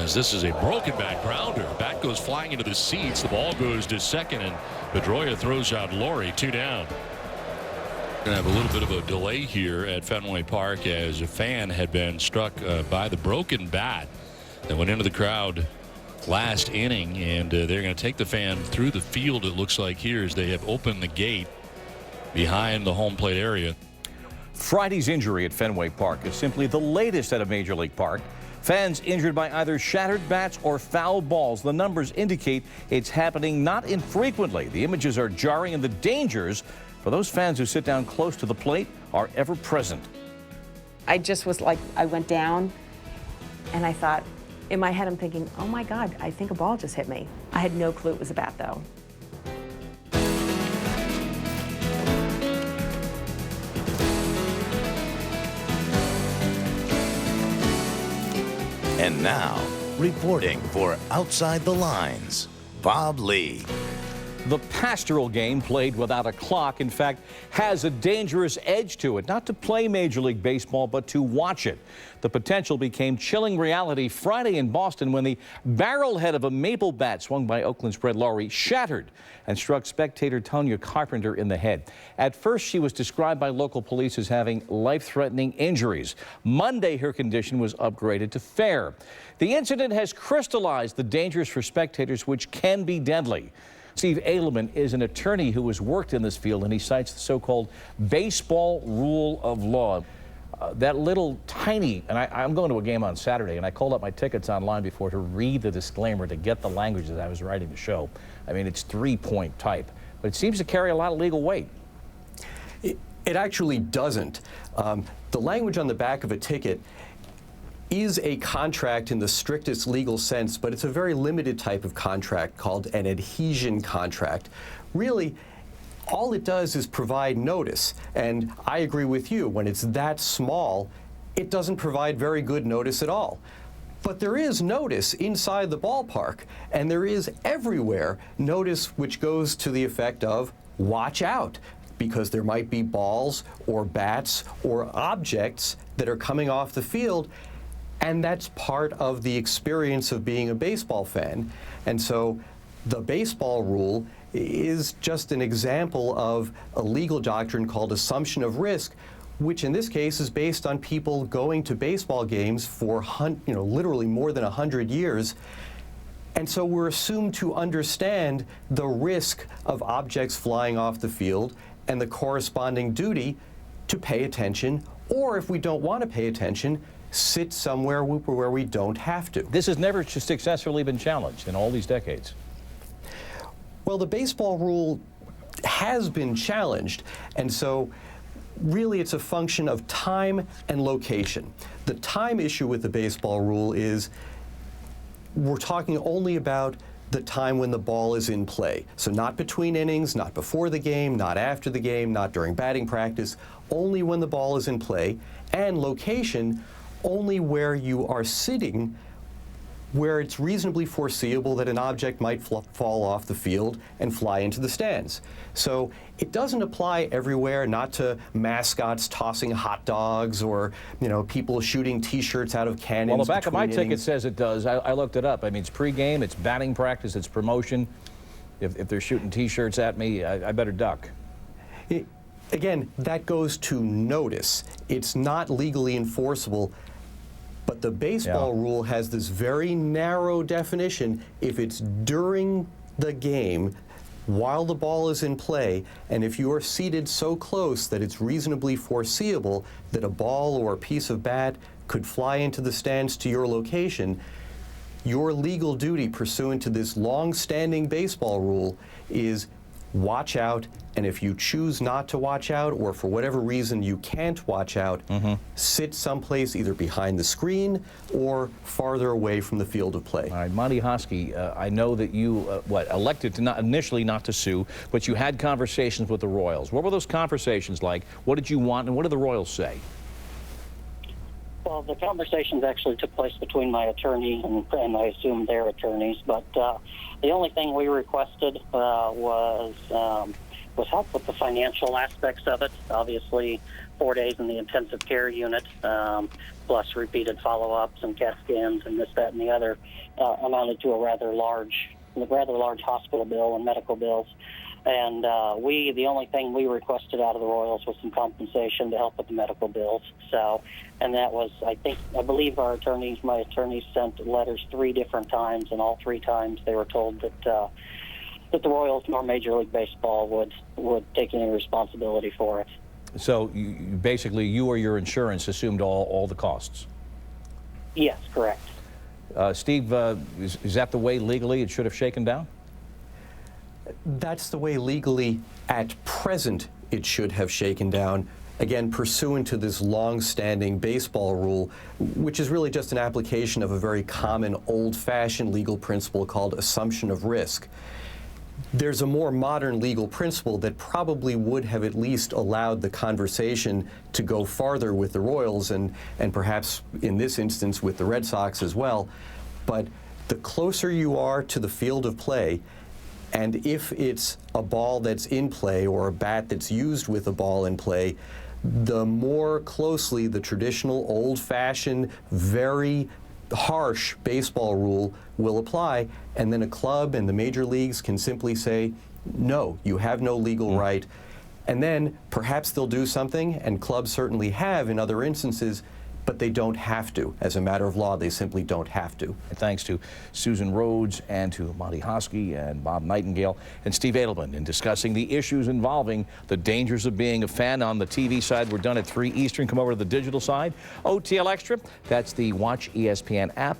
As this is a broken bat grounder. Bat goes flying into the seats. The ball goes to second, and Pedroia throws out Laurie. 2 down. Going to have a little bit of a delay here at Fenway Park as a fan had been struck by the broken bat that went into the crowd last inning, and they're going to take the fan through the field, it looks like here, as they have opened the gate behind the home plate area. Friday's injury at Fenway Park is simply the latest at a major league park. Fans injured by either shattered bats or foul balls. The numbers indicate it's happening not infrequently. The images are jarring, and the dangers for those fans who sit down close to the plate are ever present. I just was like, I went down and I thought, in my head I'm thinking, oh my God, I think a ball just hit me. I had no clue it was a bat though. And now, reporting for Outside the Lines, Bob Lee. The pastoral game, played without a clock, in fact, has a dangerous edge to it. Not to play Major League Baseball, but to watch it. The potential became chilling reality Friday in Boston when the barrel head of a maple bat swung by Oakland's Brett Lawrie shattered and struck spectator Tonya Carpenter in the head. At first, she was described by local police as having life-threatening injuries. Monday, her condition was upgraded to fair. The incident has crystallized the dangers for spectators, which can be deadly. Steven Adelman is an attorney who has worked in this field, and he cites the so-called baseball rule of law. That little tiny, and I'm going to a game on Saturday, and I called up my tickets online before to read the disclaimer to get the language that I was writing the show. I mean, it's 3-point type, but it seems to carry a lot of legal weight. It actually doesn't. The language on the back of a ticket is a contract in the strictest legal sense, but it's a very limited type of contract called an adhesion contract. Really, all it does is provide notice, and I agree with you, when it's that small, it doesn't provide very good notice at all. But there is notice inside the ballpark, and there is everywhere notice which goes to the effect of watch out, because there might be balls or bats or objects that are coming off the field. And that's part of the experience of being a baseball fan. And so the baseball rule is just an example of a legal doctrine called assumption of risk, which in this case is based on people going to baseball games for literally more than 100 years. And so we're assumed to understand the risk of objects flying off the field and the corresponding duty to pay attention, or if we don't want to pay attention, sit somewhere where we don't have to. This has never successfully been challenged in all these decades. Well, the baseball rule has been challenged, and so really it's a function of time and location. The time issue with the baseball rule is we're talking only about the time when the ball is in play. So not between innings, not before the game, not after the game, not during batting practice, only when the ball is in play, and location only where you are sitting, where it's reasonably foreseeable that an object might fall off the field and fly into the stands. So it doesn't apply everywhere, not to mascots tossing hot dogs or, people shooting T-shirts out of cannons. Well, the back of my innings. ticket says it does. I looked it up. I mean, it's pregame, it's batting practice, it's promotion. If they're shooting T-shirts at me, I better duck. Again, that goes to notice. It's not legally enforceable. But the baseball rule has this very narrow definition. If it's during the game, while the ball is in play, and if you are seated so close that it's reasonably foreseeable that a ball or a piece of bat could fly into the stands to your location, your legal duty pursuant to this long-standing baseball rule is watch out, and if you choose not to watch out, or for whatever reason you can't watch out, sit someplace either behind the screen or farther away from the field of play. All right, Monty Hosky, I know that you elected to initially not to sue, but you had conversations with the Royals. What were those conversations like? What did you want, and what did the Royals say? Well, the conversations actually took place between my attorney and I assume their attorneys, but the only thing we requested was was help with the financial aspects of it. Obviously, 4 days in the intensive care unit, plus repeated follow-ups and CAT scans and this, that, and the other, amounted to a rather large hospital bill and medical bills. And the only thing we requested out of the Royals was some compensation to help with the medical bills. So, and that was, I believe my attorneys sent letters 3 different times, and all 3 times they were told that the Royals nor Major League Baseball would take any responsibility for it. So basically, you or your insurance assumed all the costs? Yes, correct. Steve, is that the way legally it should have shaken down? That's the way legally at present it should have shaken down, again, pursuant to this long-standing baseball rule, which is really just an application of a very common old-fashioned legal principle called assumption of risk. There's a more modern legal principle that probably would have at least allowed the conversation to go farther with the Royals and perhaps in this instance with the Red Sox as well. But the closer you are to the field of play, and if it's a ball that's in play or a bat that's used with a ball in play, the more closely the traditional old-fashioned, very harsh baseball rule will apply, and then a club and the major leagues can simply say, no, you have no legal right. And then perhaps they'll do something, and clubs certainly have in other instances, but they don't have to. As a matter of law, they simply don't have to. Thanks to Susan Rhodes and to Monty Hosky and Bob Nightingale and Steve Adelman in discussing the issues involving the dangers of being a fan. On the TV side, we're done at 3 Eastern. Come over to the digital side. OTL Extra, that's the Watch ESPN app